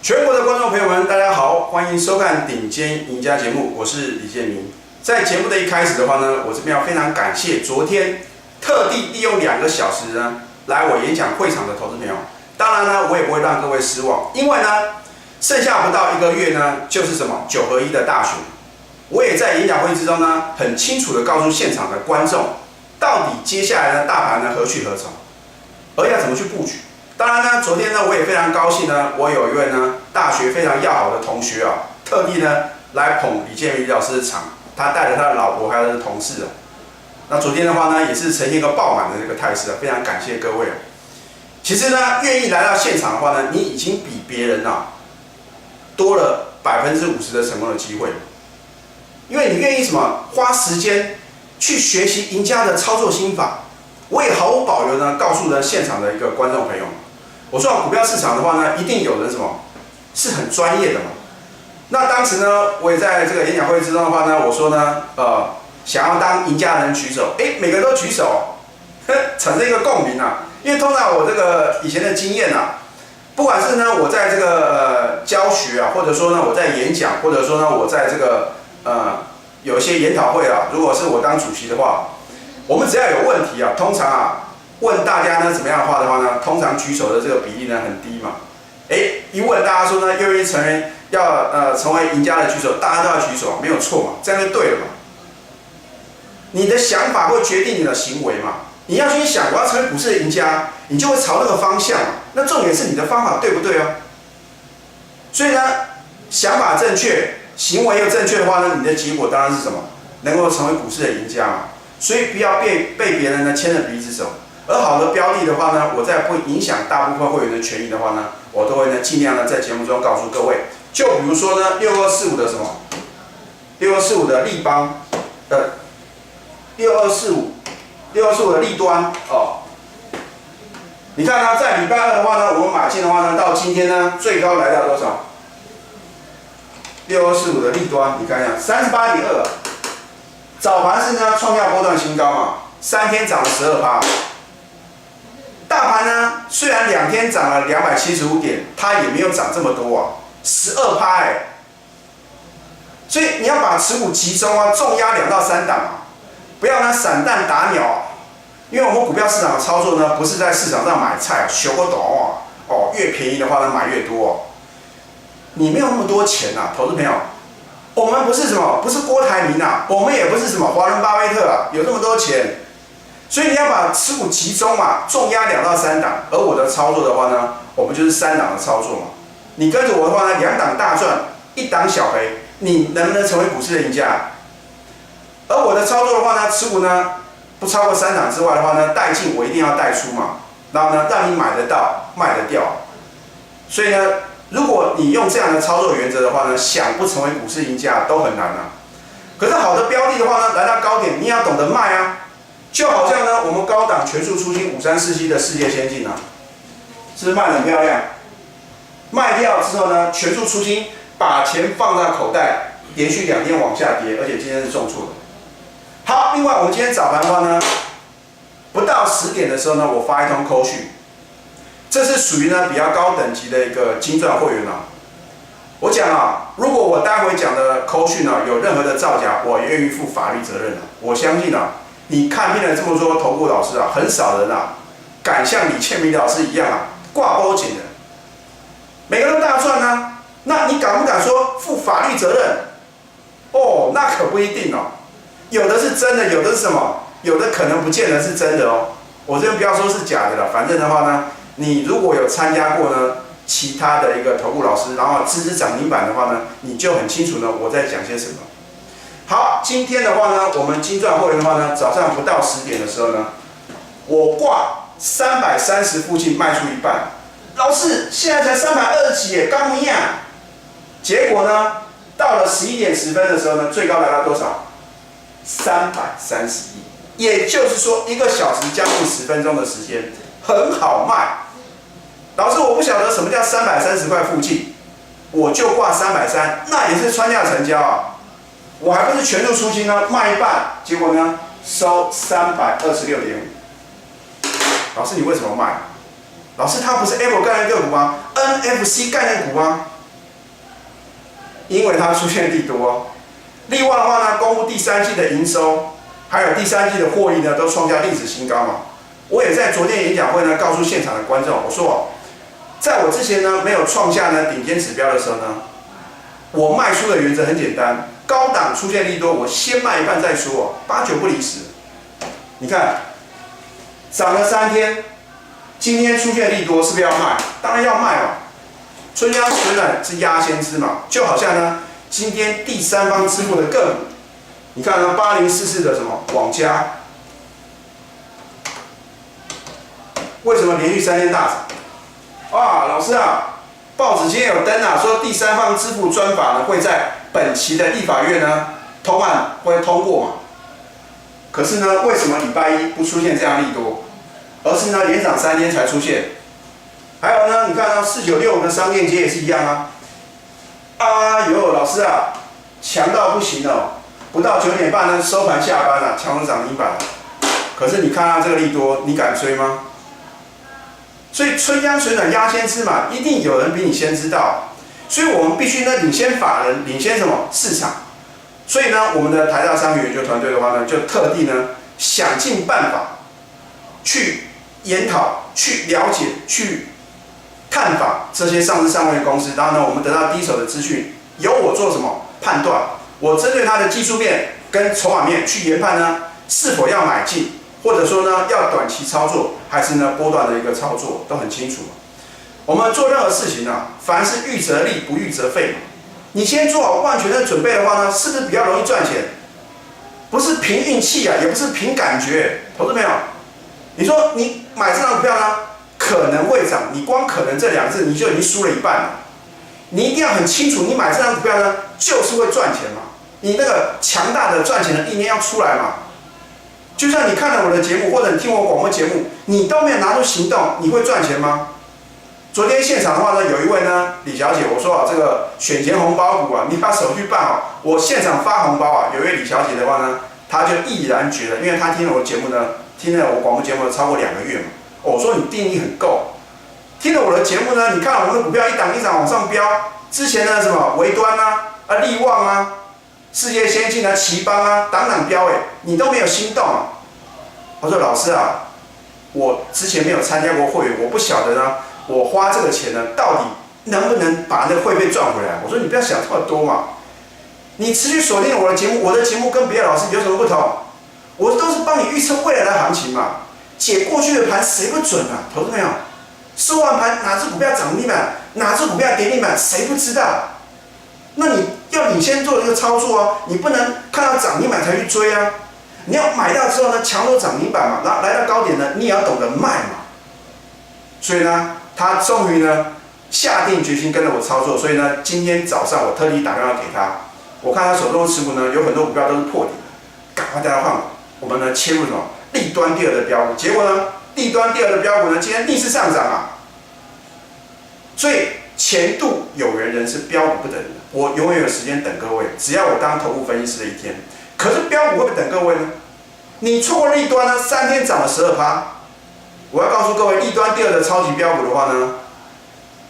全国的观众朋友们，大家好，欢迎收看顶尖赢家节目，我是李建明。在节目的一开始的话呢，我这边要非常感谢昨天特地利用2个小时呢来我演讲会场的投资朋友。当然呢，我也不会让各位失望，因为呢，剩下不到1个月呢，就是什么9合1的大选。我也在演讲会之中呢，很清楚的告诉现场的观众，到底接下来呢，大盘呢何去何从，而要怎么去布局。当然呢，昨天呢，我也非常高兴呢，我有一位呢大学非常要好的同学啊，特地呢来捧李建明老师的场，他带着他的老婆还有他的同事啊。那昨天的话呢，也是呈现一个爆满的这个态势啊，非常感谢各位啊。其实呢，愿意来到现场的话呢，你已经比别人啊多了50%的成功的机会，因为你愿意什么花时间去学习赢家的操作心法。我也毫无保留呢，告诉了现场的一个观众朋友，我说股票市场的话呢，一定有人什么是很专业的嘛。那当时呢，我也在这个演讲会之中的话呢，我说呢，想要当赢家的人举手，每个都举手，产生一个共鸣啊。因为通常我这个以前的经验啊，不管是呢我在这个教学啊，或者说呢我在演讲，或者说呢我在这个有一些研讨会啊，如果是我当主席的话，我们只要有问题啊，通常啊问大家呢怎么样的话的话呢，通常举手的这个比例呢很低嘛。一问大家说呢愿意成为赢家的举手，大家都要举手，没有错嘛，这样就对了嘛。你的想法会决定你的行为嘛。你要去想我要成为股市的赢家，你就会朝那个方向嘛。那重点是你的方法对不对哦？所以呢，想法正确，行为又正确的话呢，你的结果当然是什么？能够成为股市的赢家嘛。所以不要被别人呢牵着鼻子走。而好的标的的话呢，我在不影响大部分会员的权益的话呢，我都会呢尽量呢在节目中告诉各位。就比如说呢，6245的什么？6245的立邦，6245的立端哦。你看呢，在礼拜2的话呢，我们买进的话呢，到今天呢最高来到多少？6245的立端，你看一下38.2。早盘是呢创下波段新高嘛，3天涨了12%。大盘呢虽然2天涨了275点，它也没有涨这么多啊，12%所以你要把持股集中啊，重压2到3档啊，不要呢散弹打鸟啊。因为我们股票市场的操作呢，不是在市场上买菜修个懂越便宜的话呢买越多你没有那么多钱啊，投资朋友。我们不是什么，不是郭台铭啊，我们也不是什么华伦巴菲特啊，有这么多钱，所以你要把持股集中嘛，重压2到3档。而我的操作的话呢，我们就是3档的操作嘛。你跟着我的话呢，2档大赚，1档小赔，你能不能成为股市的赢家？而我的操作的话呢，持股呢不超过3档之外的话呢，带进我一定要带出嘛，然后呢让你买得到，卖得掉。所以呢，如果你用这样的操作原则的话呢，想不成为股市赢家都很难啊。可是好的标的的话呢，来到高点你也要懂得卖啊。就好像呢，我们高档全数出清5347的世界先进啊，是不是卖得很漂亮？卖掉之后呢，全数出清，把钱放在口袋，连续2天往下跌，而且今天是重挫的。好，另外我们今天早盘的话呢，不到10点的时候呢，我发一通扣讯。这是属于呢比较高等级的一个金钻会员啊。我讲啊，如果我待会讲的扣讯啊有任何的造假，我愿意负法律责任啊。我相信啊，你看遍了这么多投顾老师啊，很少人啊敢像李建明老师一样啊挂包紧的，每个人都大赚啊。那你敢不敢说负法律责任？哦，那可不一定哦。有的是真的，有的是什么？有的可能不见得是真的哦。我这边不要说是假的了，反正的话呢，你如果有参加过呢其他的一个投顾老师，然后支涨停板的话呢，你就很清楚呢我在讲些什么。好，今天的话呢，我们金钻会员的话呢，早上不到10点的时候呢，我挂330附近卖出一半。老师，现在才320几耶，刚一样。结果呢，到了11点10分的时候呢，最高来到多少？331亿。也就是说，1个小时将近10分钟的时间，很好卖。老师，我不晓得什么叫330块附近，我就挂330，那也是穿价成交啊。我还不是全数出清呢，卖一半，结果呢收326.5。老师，你为什么卖？老师，它不是 Apple 概念个股吗？NFC 概念股吗？因为它出现利多。另外的话呢，公布第三季的营收，还有第三季的获利呢，都创下历史新高嘛。我也在昨天演讲会呢，告诉现场的观众，我说，在我之前呢没有创下呢顶尖指标的时候呢，我卖出的原则很简单，高档出现利多，我先卖一半再说，8、9不离10。你看，涨了3天，今天出现利多，是不是要卖？当然要卖嘛。春江水暖是鸭先知嘛，就好像呢，今天第三方支付的个股，你看呢，8044的什么网家，为什么连续3天大涨？啊，老师啊，报纸今天有登啊，说第三方支付专法呢会在本期的立法院呢通案会通过嘛。可是呢，为什么礼拜一不出现这样利多，而是呢连涨3天才出现？还有呢，你看到4965的商店街也是一样啊。哎呦，老师啊，强到不行哦！不到9点半呢收盘下班了，强到涨停板了。可是你看到这个利多，你敢追吗？所以春江水暖鸭先知嘛，一定有人比你先知道。所以我们必须呢领先法人，领先什么市场。所以呢，我们的台大商业研究团队的话呢，就特地呢想尽办法去研讨、去了解、去探访这些上市上柜公司，然后呢，我们得到第一手的资讯，由我做什么判断？我针对它的技术面跟筹码面去研判呢，是否要买进，或者说呢要短期操作，还是呢波段的一个操作，都很清楚。我们做任何事情啊，凡是预则立，不预则废。你先做好万全的准备的话呢，是不是比较容易赚钱？不是凭运气啊，也不是凭感觉，投资朋友，你说你买这张股票呢？可能会涨，你光可能这2字你就已经输了一半了。你一定要很清楚，你买这张股票呢，就是会赚钱嘛。你那个强大的赚钱的意念要出来嘛。就像你看了我的节目，或者你听我广播节目，你都没有拿出行动，你会赚钱吗？昨天现场的话呢，有一位呢李小姐，我说啊，这个选前红包股啊，你把手续办好，我现场发红包啊。有一位李小姐的话呢，她就毅然决然，因为她听了我的节目呢，听了我广播节目超过2个月嘛。我说你定力很够，听了我的节目呢，你看我们的股票一档一档往上飙，之前呢什么微端啊、力旺啊、世界先进啊、奇邦啊，档档飙你都没有心动啊。我说老师啊，我之前没有参加过会员，我不晓得呢，我花这个钱呢，到底能不能把那个会费赚回来？我说你不要想这么多嘛，你持续锁定我的节目，我的节目跟别的老师有什么不同？我都是帮你预测未来的行情嘛。解过去的盘谁不准啊？投资朋友，收完盘哪只股票涨停板，哪只股票跌停板，谁不知道？那你要领先做一个操作啊，你不能看到涨停板才去追啊。你要买到之后呢，强夺涨停板嘛，然后来到高点呢，你也要懂得卖嘛。所以呢，他终于呢下定决心跟着我操作，所以呢，今天早上我特地打电话给他，我看他手中的持股呢有很多股票都是破底的，赶快带他换股。我们呢切入什么？利端第2的标股，结果呢，利端第2的标股呢，今天逆势上涨啊。所以前度有缘人是标股不等人，我永远有时间等各位，只要我当头部分析师的一天。可是标股会不会等各位呢？你错过利端呢，3天涨了12%。我要告诉各位，利端第2的超级标股的话呢，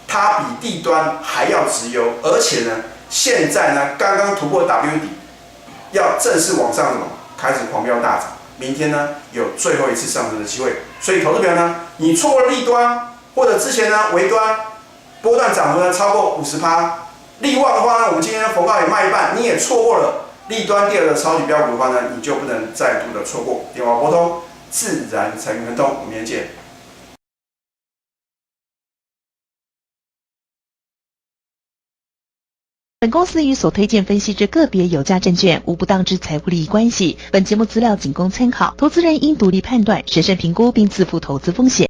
它比利端还要直优，而且呢，现在呢刚刚突破 W 底，要正式往上什么开始狂飙大涨。明天呢有最后一次上升的机会，所以投资朋友呢，你错过了利端，或者之前呢微端波段涨幅呢超过50%，利旺的话呢，我们今天的逢高也卖一半，你也错过了利端第2的超级标股的话呢，你就不能再度的错过。电话拨通，自然财运亨通，我们明天见。本公司与所推荐分析之个别有价证券无不当之财务利益关系。本节目资料仅供参考，投资人应独立判断、审慎评估并自负投资风险。